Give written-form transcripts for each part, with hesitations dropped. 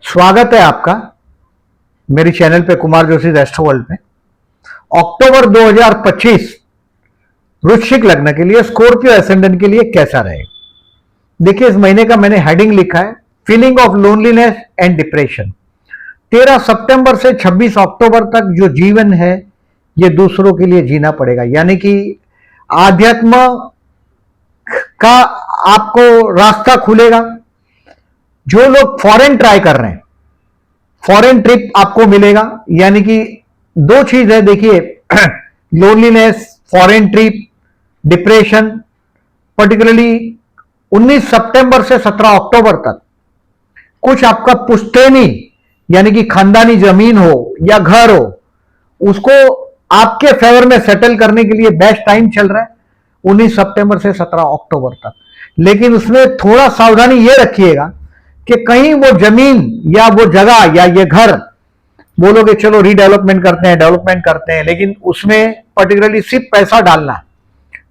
स्वागत है आपका मेरी चैनल पे कुमार जोशी एस्ट्रो वर्ल्ड में। अक्टूबर 2025 वृश्चिक लग्न के लिए, स्कॉर्पियो एसेंडेंट के लिए कैसा रहेगा? देखिए, इस महीने का मैंने हेडिंग लिखा है feeling of loneliness and depression. 13 सितंबर से 26 अक्टूबर तक जो जीवन है ये दूसरों के लिए जीना पड़ेगा, यानी कि आध्यात्म का आपको रास्ता खुलेगा। जो लोग फॉरेन ट्राई कर रहे हैं, फॉरेन ट्रिप आपको मिलेगा, यानी कि दो चीज है। देखिए, loneliness, foreign trip, depression. Particularly 19 सितंबर से 17 अक्टूबर तक कुछ आपका पुश्तैनी यानी कि खानदानी जमीन हो या घर हो, उसको आपके फेवर में सेटल करने के लिए बेस्ट टाइम चल रहा है 19 सितंबर से 17 अक्टूबर तक। लेकिन उसमें थोड़ा सावधानी ये रखिएगा कि कहीं वो जमीन या वो जगह या ये घर बोलोगे चलो रीडेवलपमेंट करते हैं, लेकिन उसमें पर्टिकुलरली सिर्फ पैसा डालना है,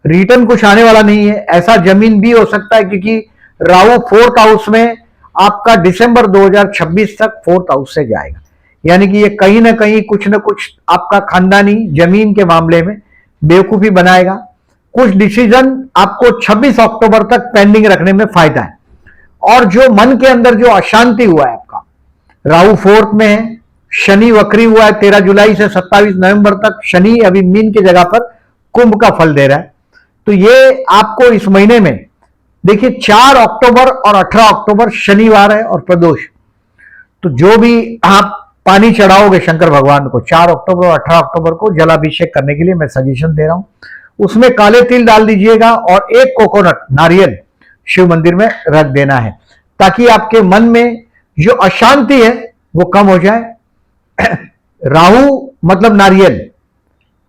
रिटर्न कुछ आने वाला नहीं है। ऐसा जमीन भी हो सकता है क्योंकि राहु 4th हाउस में आपका दिसंबर 2026 तक 4th हाउस से जाएगा, यानी कि ये कहीं ना कहीं कुछ ना कुछ आपका खानदानी जमीन के मामले में बेवकूफी बनाएगा। कुछ डिसीजन आपको 26 अक्टूबर तक पेंडिंग रखने में फायदा है। और जो मन के अंदर जो अशांति हुआ है आपका, राहु 4th में है, शनि वक्री हुआ है 13 जुलाई से 27 नवंबर तक। शनि अभी मीन की जगह पर कुंभ का फल दे रहा है, तो ये आपको इस महीने में देखिए 4 अक्टूबर और 18 अक्टूबर शनिवार है और प्रदोष। तो जो भी आप पानी चढ़ाओगे शंकर भगवान को 4 अक्टूबर और 18 अक्टूबर को जलाभिषेक करने के लिए मैं सजेशन दे रहा हूं। उसमें काले तिल डाल दीजिएगा और एक कोकोनट नारियल शिव मंदिर में रख देना है, ताकि आपके मन में जो अशांति है वो कम हो जाए। राहु मतलब नारियल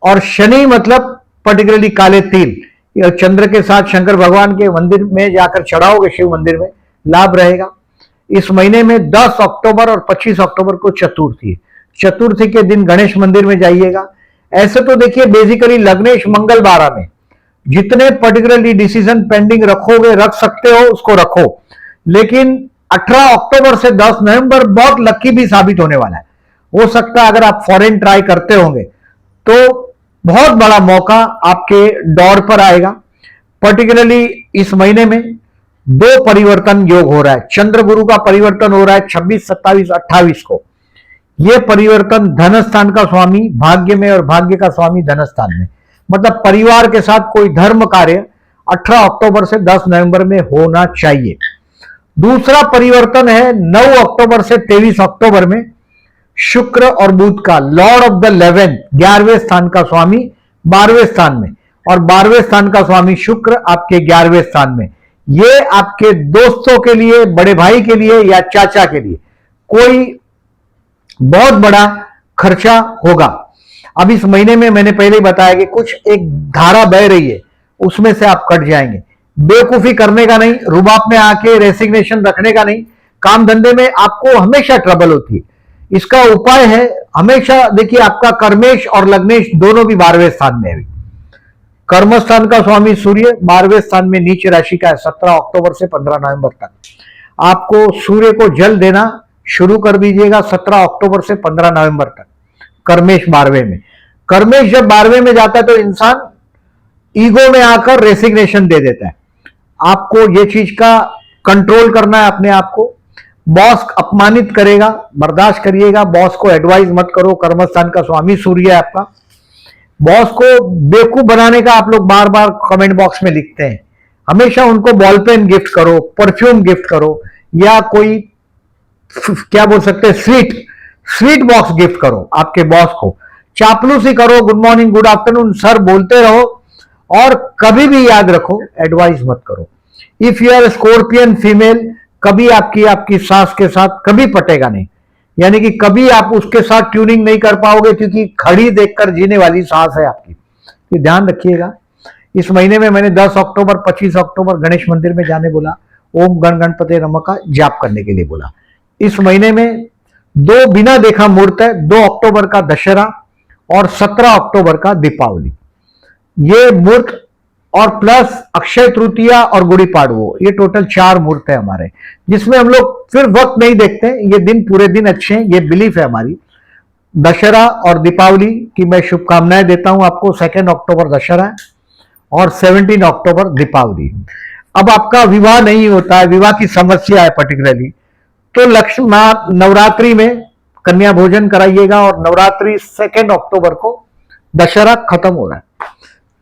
और शनि मतलब पर्टिकुलरली काले तिल, चंद्र के साथ शंकर भगवान के मंदिर में जाकर चढ़ाओगे शिव मंदिर में, लाभ रहेगा। इस महीने में 10 अक्टूबर और 25 अक्टूबर को चतुर्थी है। चतुर्थी के दिन गणेश मंदिर में जाइएगा। ऐसे तो देखिए बेसिकली लग्नेश मंगल 12 में जितने पर्टिकुलरली डिसीजन पेंडिंग रखोगे, रख सकते हो उसको रखो, लेकिन 18 अक्टूबर से 10 नवंबर बहुत लकी भी साबित होने वाला है। हो सकता है अगर आप फॉरेन ट्राई करते होंगे तो बहुत बड़ा मौका आपके दौर पर आएगा। पर्टिकुलरली इस महीने में 2 परिवर्तन योग हो रहा है। चंद्र गुरु का परिवर्तन हो रहा है 26, 27, 28 को। यह परिवर्तन धन स्थान का स्वामी भाग्य में और भाग्य का स्वामी धन स्थान में, मतलब परिवार के साथ कोई धर्म कार्य 18 अक्टूबर से 10 नवंबर में होना चाहिए। दूसरा परिवर्तन है 9 अक्टूबर से 23 अक्टूबर में शुक्र और बुध का, लॉर्ड ऑफ द 11वें स्थान का स्वामी 12वें स्थान में और 12वें स्थान का स्वामी शुक्र आपके 11वें स्थान में। ये आपके दोस्तों के लिए, बड़े भाई के लिए या चाचा के लिए कोई बहुत बड़ा खर्चा होगा। अब इस महीने में मैंने पहले ही बताया कि कुछ एक धारा बह रही है, उसमें से आप कट जाएंगे। बेवकूफी करने का नहीं, रुबाब में आके रेसिग्नेशन रखने का नहीं। काम धंधे में आपको हमेशा ट्रबल होती है, इसका उपाय है हमेशा देखिए आपका कर्मेश और लग्नेश दोनों भी 12वें स्थान में है। कर्म स्थान का स्वामी सूर्य 12वें स्थान में नीच राशि का है 17 अक्टूबर से 15 नवंबर तक। आपको सूर्य को जल देना शुरू कर दीजिएगा 17 अक्टूबर से 15 नवंबर तक। कर्मेश 12वें में, कर्मेश जब 12वें में जाता है तो इंसान ईगो में आकर रेसिग्नेशन दे देता है। आपको ये चीज का कंट्रोल करना है अपने आप को। बॉस अपमानित करेगा, बर्दाश्त करिएगा, बॉस को एडवाइस मत करो। कर्मस्थान का स्वामी सूर्य है आपका। बॉस को बेवकूफ बनाने का आप लोग बार बार कमेंट बॉक्स में लिखते हैं, हमेशा उनको बॉल पेन गिफ्ट करो, परफ्यूम गिफ्ट करो, या कोई क्या बोल सकते हैं स्वीट बॉक्स गिफ्ट करो आपके बॉस को। चापलूसी करो, good morning good afternoon sir बोलते रहो, और कभी भी याद रखो एडवाइस मत करो। If you are scorpion female, कभी आपकी सास के साथ कभी पटेगा नहीं, यानी कि कभी आप उसके साथ ट्यूनिंग नहीं कर पाओगे, क्योंकि खड़ी देखकर जीने वाली सास है आपकी। ये ध्यान रखिएगा। इस महीने में मैंने 10 अक्टूबर 25 अक्टूबर गणेश मंदिर में जाने बोला, ओम गण गणपति नमः का जाप करने के लिए बोला। इस महीने में 2 बिना देखा मुहूर्त है, 2 अक्टूबर का दशहरा और 17 अक्टूबर का दीपावली। ये मुहूर्त और प्लस अक्षय तृतीया और गुड़ी पाड़वो, ये टोटल 4 मुहूर्त है हमारे, जिसमें हम लोग फिर वक्त नहीं देखते, ये दिन पूरे दिन अच्छे हैं, ये बिलीफ है हमारी। दशहरा और दीपावली की मैं शुभकामनाएं देता हूं आपको। 2 अक्टूबर दशहरा और 17 अक्टूबर दीपावली। अब आपका विवाह नहीं होता है, विवाह की समस्या है पर्टिकुलरली, तो लक्ष्मी नवरात्रि में कन्या भोजन कराइएगा, और नवरात्रि 2 अक्टूबर को दशहरा खत्म हो रहा है,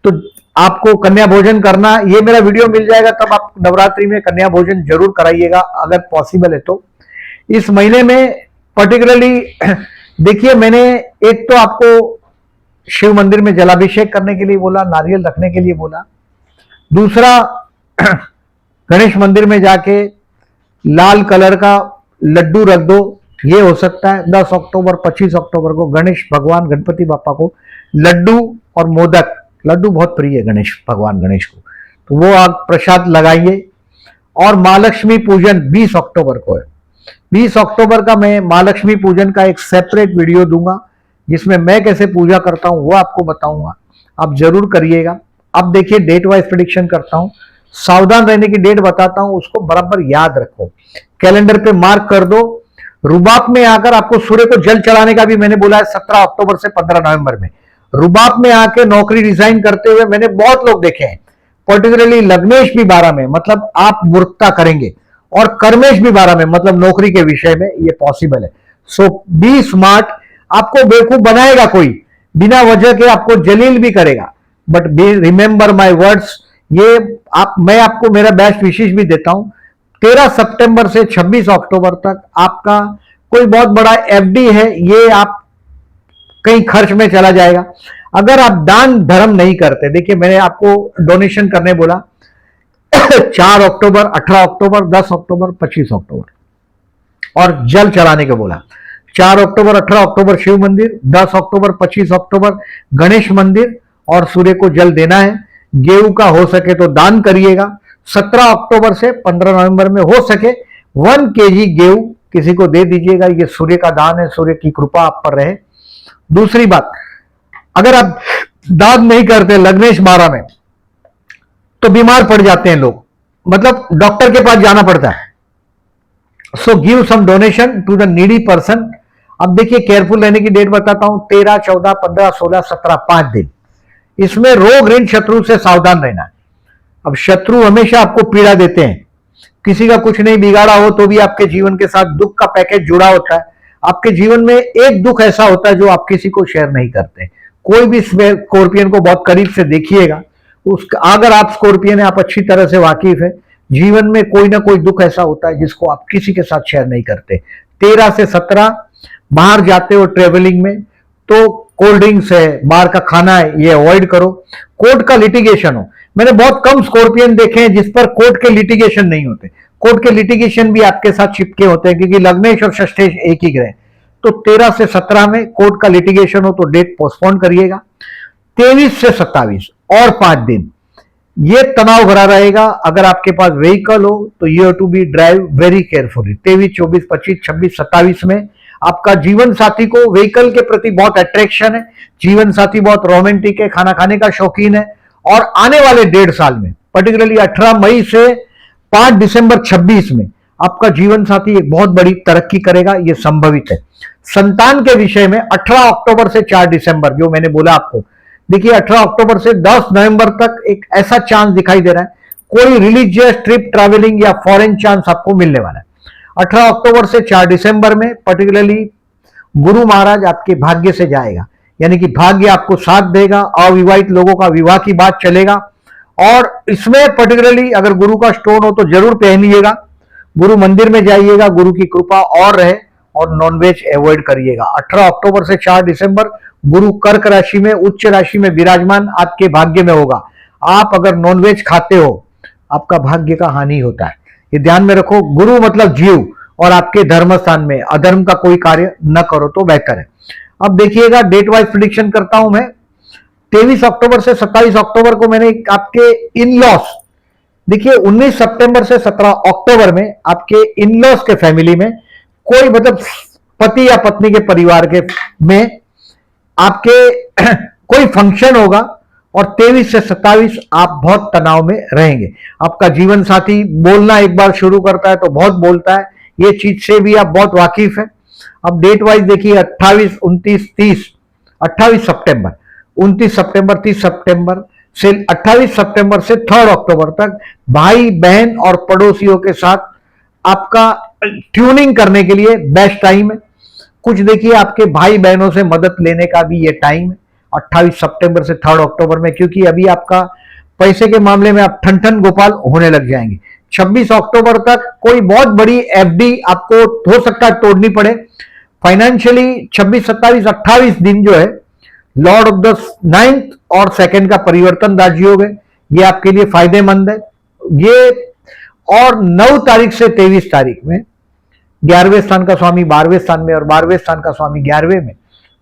तो आपको कन्या भोजन करना, ये मेरा वीडियो मिल जाएगा तब आप नवरात्रि में कन्या भोजन जरूर कराइएगा अगर पॉसिबल है तो। इस महीने में पर्टिकुलरली देखिए, मैंने एक तो आपको शिव मंदिर में जलाभिषेक करने के लिए बोला, नारियल रखने के लिए बोला। दूसरा, गणेश मंदिर में जाके लाल कलर का लड्डू रख दो, ये हो सकता है। 10 अक्टूबर 25 अक्टूबर को गणेश भगवान गणपति बापा को लड्डू और मोदक, लड्डू बहुत प्रिय है गणेश भगवान गणेश को, तो वो आप प्रसाद लगाइए। और महालक्ष्मी पूजन 20 अक्टूबर को है। 20 अक्टूबर का मैं महालक्ष्मी पूजन का एक सेपरेट वीडियो दूंगा, जिसमें मैं कैसे पूजा करता हूं वो आपको बताऊंगा, आप जरूर करिएगा। अब देखिए, डेट वाइज प्रेडिक्शन करता हूं, सावधान रहने की डेट बताता हूं, उसको बराबर याद रखो, कैलेंडर पे मार्क कर दो। रुबाब में आकर आपको सूर्य को जल चढ़ाने का भी मैंने बोला है 17 अक्टूबर से 15 नवंबर में। रुबाब में आके नौकरी रिजाइन करते हुए मैंने बहुत लोग देखे हैं, पर्टिकुलरली लग्नेश भी 12 में, मतलब आप मूर्खता करेंगे, और कर्मेश भी 12 में, मतलब नौकरी के विषय में ये पॉसिबल है। सो बी स्मार्ट, आपको बेवकूफ बनाएगा कोई, बिना वजह के आपको जलील भी करेगा, बट रिमेंबर माय वर्ड्स। ये मैं आपको मेरा बेस्ट विशेष भी देता हूं। 13 सितंबर से 26 अक्टूबर तक आपका कोई बहुत बड़ा एफडी है, ये आप कहीं खर्च में चला जाएगा अगर आप दान धर्म नहीं करते। देखिए, मैंने आपको डोनेशन करने बोला 4 अक्टूबर, 18 अक्टूबर, 10 अक्टूबर, 25 अक्टूबर, और जल चढ़ाने को बोला। 4 अक्टूबर 18 अक्टूबर शिव मंदिर, 10 अक्टूबर 25 अक्टूबर गणेश मंदिर, और सूर्य को जल देना है। गेहूं का हो सके तो दान करिएगा। 17 अक्टूबर से 15 नवंबर में हो सके 1 kg गेहूं किसी को दे दीजिएगा, ये सूर्य का दान है, सूर्य की कृपा आप पर रहे। दूसरी बात, अगर आप दान नहीं करते लग्नेश 12 में, तो बीमार पड़ जाते हैं लोग, मतलब डॉक्टर के पास जाना पड़ता है। So give some donation to the needy person. अब देखिए, केयरफुल रहने की डेट बताता हूं, 13, 14, 15, 16, 17, 5 दिन। इसमें रोग ऋण शत्रु से सावधान रहना है। अब शत्रु हमेशा आपको पीड़ा देते हैं, किसी का कुछ नहीं बिगाड़ा हो तो भी आपके जीवन के साथ दुख का पैकेज जुड़ा होता है। आपके जीवन में एक दुख ऐसा होता है जो आप किसी को शेयर नहीं करते। कोई भी स्कॉर्पियन को बहुत करीब से देखिएगा, अगर आप स्कॉर्पियन है, आप अच्छी तरह से वाकिफ है, जीवन में कोई ना कोई दुख ऐसा होता है जिसको आप किसी के साथ शेयर नहीं करते। 13 से 17 बाहर जाते हो ट्रेवलिंग में, तो कोल्ड ड्रिंक्स है, बाहर का खाना है, ये अवॉइड करो। कोर्ट का लिटिगेशन हो, मैंने बहुत कम स्कॉर्पियन देखे हैं जिस पर कोर्ट के लिटिगेशन नहीं होते। कोर्ट के लिटिगेशन भी आपके साथ चिपके होते हैं, क्योंकि लग्नेश और षष्ठेश एक ही ग्रह। तो 13 से 17 में कोर्ट का लिटिगेशन हो तो डेट पोस्टपोन करिएगा। 23 से 27 और 5 दिन ये तनाव भरा रहेगा। अगर आपके पास व्हीकल हो तो you have to be drive very carefully. 23, 24, 25, 26, 27 में आपका जीवन साथी को व्हीकल के प्रति बहुत अट्रैक्शन है, जीवन साथी बहुत रोमांटिक है, खाना खाने का शौकीन है, और आने वाले 1.5 साल में पर्टिकुलरली 18 मई से 5 दिसंबर 26 में आपका जीवन साथी एक बहुत बड़ी तरक्की करेगा, यह संभवित है। संतान के विषय में 18 अक्टूबर से 4 दिसंबर, जो मैंने बोला आपको, देखिए 18 अक्टूबर से 10 नवंबर तक एक ऐसा चांस दिखाई दे रहा है, कोई रिलीजियस ट्रिप, ट्रैवलिंग या फॉरेन चांस आपको मिलने वाला है। 18 अक्टूबर से 4 दिसंबर में पर्टिकुलरली गुरु महाराज आपके भाग्य से जाएगा, यानी कि भाग्य आपको साथ देगा। अविवाहित लोगों का विवाह की बात चलेगा, और इसमें पर्टिकुलरली अगर गुरु का स्टोन हो तो जरूर पहनिएगा। गुरु मंदिर में जाइएगा, गुरु की कृपा और रहे, और नॉनवेज अवॉइड करिएगा। 18 अक्टूबर से 4 दिसंबर गुरु कर्क राशि में, उच्च राशि में विराजमान आपके भाग्य में होगा। आप अगर नॉनवेज खाते हो, आपका भाग्य का हानि होता है, ये ध्यान में रखो। गुरु मतलब जीव, और आपके धर्म स्थान में अधर्म का कोई कार्य न करो तो बेहतर है। अब देखिएगा, डेट वाइज प्रेडिक्शन करता हूं मैं। 23 अक्टूबर से 27 अक्टूबर को मैंने आपके इन लॉस, देखिए 19 सितंबर से 17 अक्टूबर में आपके इन लॉस के फैमिली में कोई, मतलब पति या पत्नी के परिवार के में आपके कोई फंक्शन होगा, और 23 से 27 आप बहुत तनाव में रहेंगे। आपका जीवन साथी बोलना एक बार शुरू करता है तो बहुत बोलता है, ये चीज से भी आप बहुत वाकिफ है। अब डेट वाइज देखिए 28, 29, 30, 28 सितंबर, 29 सितंबर, 30 सितंबर से 28 सितंबर से 3 अक्टूबर तक भाई बहन और पड़ोसियों के साथ आपका ट्यूनिंग करने के लिए बेस्ट टाइम है। कुछ देखिए आपके भाई बहनों से मदद लेने का भी ये टाइम है 28 सितंबर से 3 अक्टूबर में, क्योंकि अभी आपका पैसे के मामले में आप ठन गोपाल होने लग जाएंगे। 26 अक्टूबर तक कोई बहुत बड़ी एफडी आपको हो सकता है तोड़नी पड़े फाइनेंशियली। 26, 27, 28 दिन जो है लॉर्ड ऑफ द 9th और 2nd का परिवर्तन राजयोग है, ये आपके लिए फायदेमंद है। ये और 9 तारीख से 23 तारीख में 11वें स्थान का स्वामी 12वें स्थान में और 12वें स्थान का स्वामी 11वें में,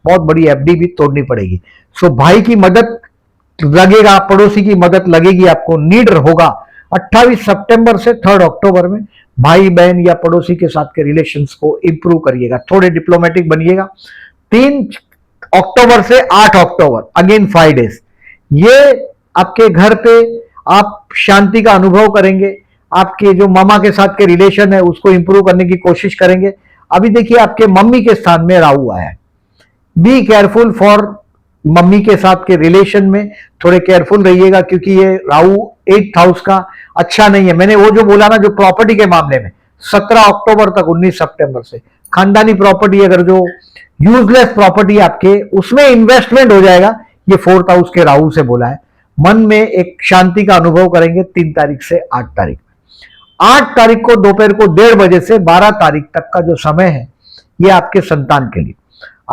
बहुत बड़ी एफडी भी तोड़नी पड़ेगी। सो भाई की मदद लगेगा, पड़ोसी की मदद लगेगी, आपको नीड होगा। 28 सितंबर से 3 अक्टूबर में भाई बहन या पड़ोसी के साथ के रिलेशंस को इंप्रूव करिएगा, थोड़े डिप्लोमेटिक बनिएगा। 3 अक्टूबर से 8 अक्टूबर अगेन 5 डेज, ये आपके घर पे आप शांति का अनुभव करेंगे। आपके जो मामा के साथ के रिलेशन है उसको इंप्रूव करने की कोशिश करेंगे। अभी देखिए आपके मम्मी के स्थान में राहु आया है, बी केयरफुल फॉर मम्मी के साथ के रिलेशन में, थोड़े केयरफुल रहिएगा क्योंकि ये राहु 8th हाउस का अच्छा नहीं है। मैंने वो जो बोला ना, जो प्रॉपर्टी के मामले में 17 अक्टूबर तक 19 सितंबर से खानदानी प्रॉपर्टी, अगर जो यूजलेस प्रॉपर्टी आपके उसमें इन्वेस्टमेंट हो जाएगा, ये 4th हाउस के राहु से बोला है। मन में एक शांति का अनुभव करेंगे 3 तारीख से 8 तारीख। 8 तारीख को दोपहर को 1:30 बजे से 12 तारीख तक का जो समय है ये आपके संतान के लिए।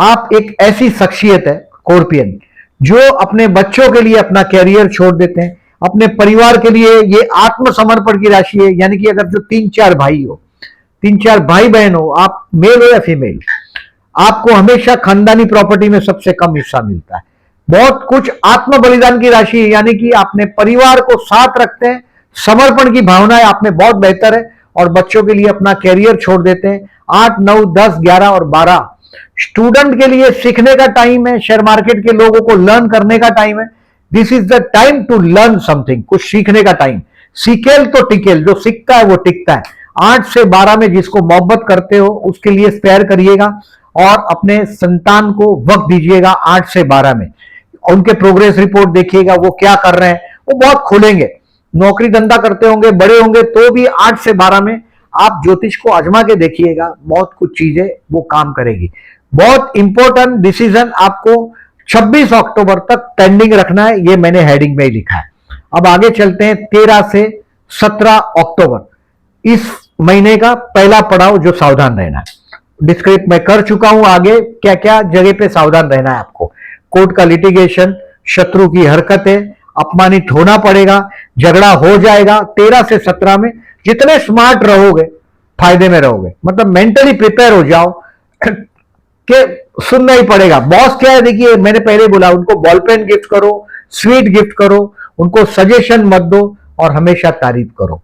आप एक ऐसी शख्सियत है स्कॉर्पियन जो अपने बच्चों के लिए अपना कैरियर छोड़ देते हैं, अपने परिवार के लिए ये आत्मसमर्पण की राशि है। यानी कि अगर जो 3-4 भाई हो, 3-4 भाई बहन हो, आप मेल हो या फीमेल, आपको हमेशा खानदानी प्रॉपर्टी में सबसे कम हिस्सा मिलता है। बहुत कुछ आत्म बलिदान की राशि है, यानी कि अपने परिवार को साथ रखते हैं, समर्पण की भावनाएं आप में बहुत बेहतर है और बच्चों के लिए अपना कैरियर छोड़ देते हैं। 8, 9, 10, 11 और 12 स्टूडेंट के लिए सीखने का टाइम है, शेयर मार्केट के लोगों को लर्न करने का टाइम है। This is the time to learn something, कुछ सीखने का टाइम। सीखेल तो टिकेल, जो सीखता है वो टिकता है। 8 से 12 में जिसको मोहब्बत करते हो उसके लिए स्पेयर करिएगा और अपने संतान को वक्त दीजिएगा। 8 से 12 में उनके प्रोग्रेस रिपोर्ट देखिएगा, वो क्या कर रहे हैं, वो बहुत खुलेंगे। नौकरी धंधा करते होंगे, बड़े होंगे, तो भी 8 से 12 में आप ज्योतिष को आजमा के देखिएगा, बहुत कुछ चीजें वो काम करेगी। बहुत इंपॉर्टेंट डिसीजन आपको 26 अक्टूबर तक पेंडिंग रखना है, ये मैंने हेडिंग में ही लिखा है। अब आगे चलते हैं 13 से 17 अक्टूबर, इस महीने का पहला पड़ाव जो सावधान रहना है। डिस्क्रिप्ट मैं कर चुका हूं, आगे क्या क्या जगह पे सावधान रहना है आपको। कोर्ट का लिटिगेशन, शत्रु की हरकतें, अपमानित होना पड़ेगा, झगड़ा हो जाएगा। 13 से 17 में जितने स्मार्ट रहोगे फायदे में रहोगे, मतलब मेंटली प्रिपेयर हो जाओ कि सुनना ही पड़ेगा। बॉस क्या है, देखिए मैंने पहले बोला, उनको बॉल पेन गिफ्ट करो, स्वीट गिफ्ट करो, उनको सजेशन मत दो और हमेशा तारीफ करो।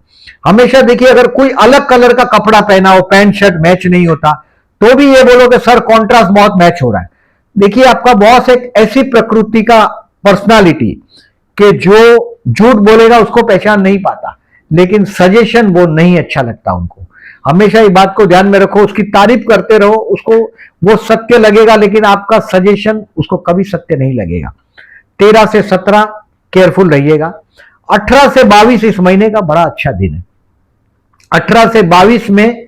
हमेशा देखिए अगर कोई अलग कलर का कपड़ा पहना हो, पैंट शर्ट मैच नहीं होता, तो भी ये बोलो कि सर कॉन्ट्रास्ट बहुत मैच हो रहा है। देखिए आपका बॉस एक ऐसी प्रकृति का पर्सनालिटी कि जो झूठ बोलेगा उसको पहचान नहीं पाता, लेकिन सजेशन वो नहीं अच्छा लगता उनको। हमेशा ये बात को ध्यान में रखो, उसकी तारीफ करते रहो, उसको वो सत्य लगेगा, लेकिन आपका सजेशन उसको कभी सत्य नहीं लगेगा। 13 से 17 केयरफुल रहिएगा। 18 से 22 इस महीने का बड़ा अच्छा दिन है। 18 से 22 में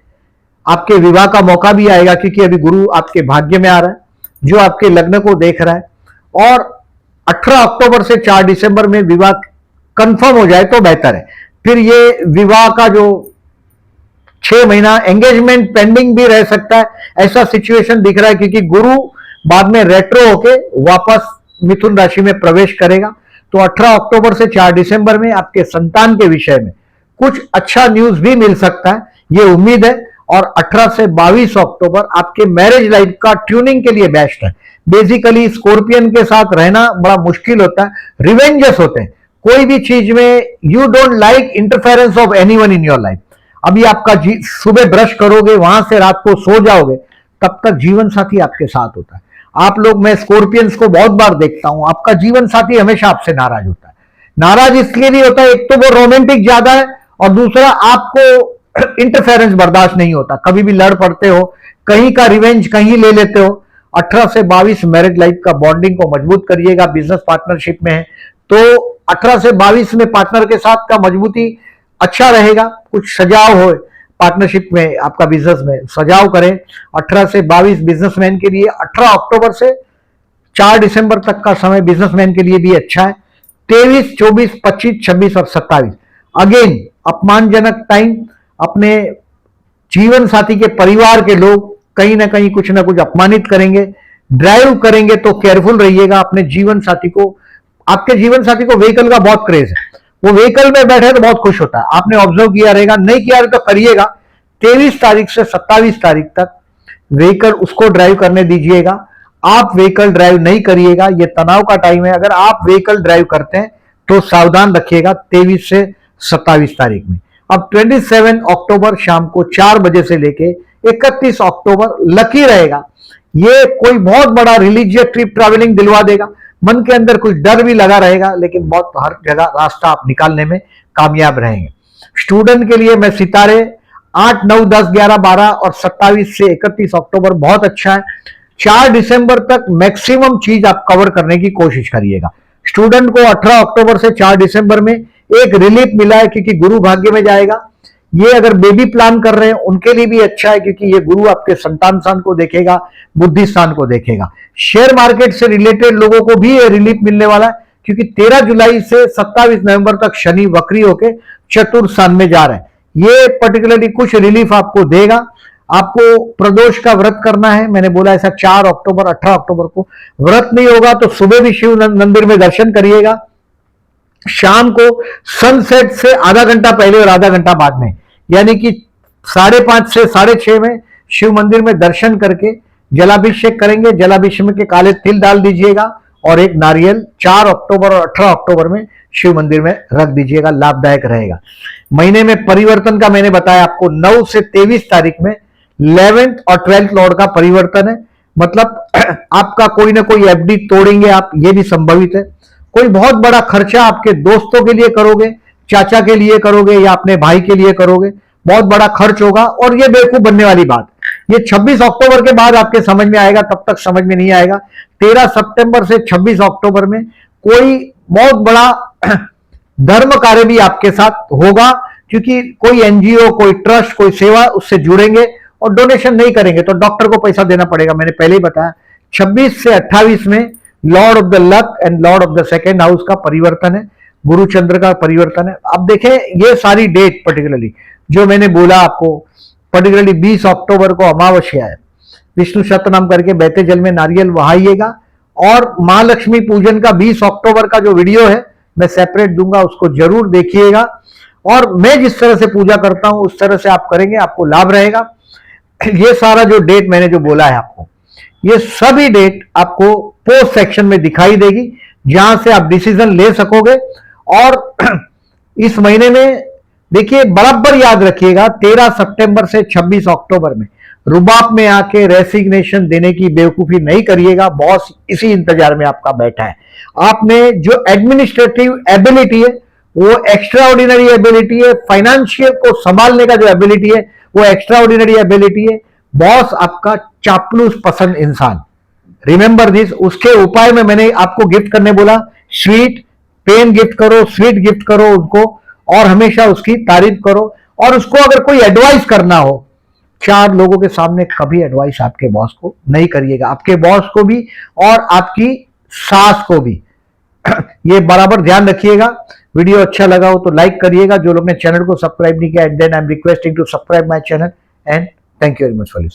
आपके विवाह का मौका भी आएगा, क्योंकि अभी गुरु आपके भाग्य में आ रहा है जो आपके लग्न को देख रहा है। और 18 अक्टूबर से 4 दिसंबर में विवाह कंफर्म हो जाए तो बेहतर है। फिर ये विवाह का जो 6 महीना एंगेजमेंट पेंडिंग भी रह सकता है, ऐसा सिचुएशन दिख रहा है, क्योंकि गुरु बाद में रेट्रो होके वापस मिथुन राशि में प्रवेश करेगा। तो 18 अक्टूबर से 4 दिसंबर में आपके संतान के विषय में कुछ अच्छा न्यूज भी मिल सकता है, ये उम्मीद है। और 18 से 22 अक्टूबर आपके मैरिज लाइफ का ट्यूनिंग के लिए बेस्ट है। बेसिकली स्कॉर्पियन के साथ रहना बड़ा मुश्किल होता है, रिवेंजस होते हैं कोई भी चीज में। You don't like interference of anyone in your life. अभी आपका सुबह ब्रश करोगे, वहां से रात को सो जाओगे, तब तक जीवन साथी आपके साथ होता है। आप लोग, मैं स्कॉर्पियंस को बहुत बार देखता हूं, आपका जीवन साथी हमेशा आपसे नाराज होता है। नाराज इसलिए भी होता है, एक तो वो रोमांटिक ज्यादा है और दूसरा आपको इंटरफेरेंस बर्दाश्त नहीं होता। कभी भी लड़ पड़ते हो, कहीं का रिवेंज कहीं ले लेते हो। 18 से 22 मैरिज लाइफ का बॉन्डिंग को मजबूत करिएगा। बिजनेस पार्टनरशिप में है तो 18 से 22 में पार्टनर के साथ का मजबूती अच्छा रहेगा। कुछ सजाव हो पार्टनरशिप में, आपका बिजनेस में सजाव करें। 18 से 22 बिजनेसमैन के लिए, 18 अक्टूबर से 4 दिसंबर तक का समय बिजनेसमैन के लिए भी अच्छा है। 23, 24, 25, 26 और 27 अगेन अपमानजनक टाइम। अपने जीवन साथी के परिवार के लोग कहीं ना कहीं कुछ ना कुछ अपमानित करेंगे। ड्राइव करेंगे तो केयरफुल रहिएगा। अपने जीवन साथी को, आपके जीवन साथी को व्हीकल का बहुत क्रेज है, वो व्हीकल में बैठे तो बहुत खुश होता है। आपने ऑब्जर्व किया रहेगा, नहीं किया तो करिएगा। 23 तारीख से 27 तारीख तक व्हीकल उसको ड्राइव करने दीजिएगा। आप व्हीकल ड्राइव नहीं करिएगा, ये तनाव का टाइम है। अगर आप व्हीकल ड्राइव करते हैं तो सावधान रखिएगा 23 से 27 तारीख में। अब 27 अक्टूबर शाम को 4 बजे से लेके 31 अक्टूबर लकी रहेगा। ये कोई बहुत बड़ा रिलीजियस ट्रिप ट्रैवलिंग दिलवा देगा। मन के अंदर कुछ डर भी लगा रहेगा, लेकिन बहुत हर जगह रास्ता आप निकालने में कामयाब रहेंगे। स्टूडेंट के लिए मैं सितारे 8, 9, 10, 11, 12 और 27 से 31 अक्टूबर बहुत अच्छा है। 4 दिसंबर तक मैक्सिमम चीज आप कवर करने की कोशिश करिएगा। स्टूडेंट को 18 अक्टूबर से 4 दिसंबर में एक रिलीफ मिला है, क्योंकि गुरु भाग्य में जाएगा। ये अगर बेबी प्लान कर रहे हैं उनके लिए भी अच्छा है, क्योंकि ये गुरु आपके संतान स्थान को देखेगा, बुद्धि स्थान को देखेगा। शेयर मार्केट से रिलेटेड लोगों को भी ये रिलीफ मिलने वाला है, क्योंकि 13 जुलाई से 27 नवंबर तक शनि वक्री होके चतुर्थ स्थान में जा रहा है। ये पर्टिकुलरली कुछ रिलीफ आपको देगा। आपको प्रदोष का व्रत करना है, मैंने बोला ऐसा 4 अक्टूबर 18 अक्टूबर को। व्रत नहीं होगा तो सुबह भी शिव मंदिर में दर्शन करिएगा। शाम को सनसेट से आधा घंटा पहले और आधा घंटा बाद में, यानी कि 5:30 से 6:30 में शिव मंदिर में दर्शन करके जलाभिषेक करेंगे। जलाभिषेक के काले तिल डाल दीजिएगा और एक नारियल 4 अक्टूबर और 18 अक्टूबर में शिव मंदिर में रख दीजिएगा, लाभदायक रहेगा। महीने में परिवर्तन का मैंने बताया आपको, 9 से 23 तारीख में 11th और 12th लॉर्ड का परिवर्तन है। मतलब आपका कोई ना कोई एफडी तोड़ेंगे आप, ये भी संभवित है। कोई बहुत बड़ा खर्चा आपके दोस्तों के लिए करोगे, चाचा के लिए करोगे या अपने भाई के लिए करोगे, बहुत बड़ा खर्च होगा और ये बेवकूफ बनने वाली बात। ये 26 अक्टूबर के बाद आपके समझ में आएगा, तब तक समझ में नहीं आएगा। 13 सितंबर से 26 अक्टूबर में कोई बहुत बड़ा धर्म कार्य भी आपके साथ होगा, क्योंकि कोई एनजीओ, कोई ट्रस्ट, कोई सेवा उससे जुड़ेंगे और डोनेशन नहीं करेंगे तो डॉक्टर को पैसा देना पड़ेगा, मैंने पहले ही बताया। 26 से 28 में Lord of the luck and Lord of the second house का परिवर्तन है, गुरु चंद्र का परिवर्तन है। अब देखें ये सारी डेट पर्टिकुलरली जो मैंने बोला आपको, पर्टिकुलरली 20 अक्टूबर को अमावस्या है। विष्णु शतनाम करके बहते जल में नारियल बहाइएगा। और महालक्ष्मी पूजन का 20 अक्टूबर का जो वीडियो है मैं सेपरेट दूंगा, उसको जरूर देखिएगा। और मैं जिस तरह से पूजा करता हूं उस तरह से आप करेंगे, आपको लाभ रहेगा। ये सारा जो डेट मैंने जो बोला है आपको, ये सभी डेट आपको पोस्ट सेक्शन में दिखाई देगी, जहां से आप डिसीजन ले सकोगे। और इस महीने में देखिए बराबर याद रखिएगा, 13 सितंबर से 26 अक्टूबर में रुबाब में आके रेसिग्नेशन देने की बेवकूफी नहीं करिएगा। बॉस इसी इंतजार में आपका बैठा है। आपने जो एडमिनिस्ट्रेटिव एबिलिटी है वो एक्स्ट्रा ऑर्डिनरी एबिलिटी है। फाइनेंशियल को संभालने का जो एबिलिटी है वो एक्स्ट्रा ऑर्डिनरी एबिलिटी है। बॉस आपका चापलूस पसंद इंसान, रिमेंबर दिस। उसके उपाय में मैंने आपको गिफ्ट करने बोला, स्वीट पेन गिफ्ट करो, स्वीट गिफ्ट करो उनको, और हमेशा उसकी तारीफ करो। और उसको अगर कोई एडवाइस करना हो, 4 लोगों के सामने कभी एडवाइस आपके बॉस को नहीं करिएगा, आपके बॉस को भी और आपकी सास को भी। ये बराबर ध्यान रखिएगा। वीडियो अच्छा लगा हो तो लाइक करिएगा। जो लोग ने चैनल को सब्सक्राइब नहीं किया, then I am requesting to subscribe my channel and thank you very much for listening.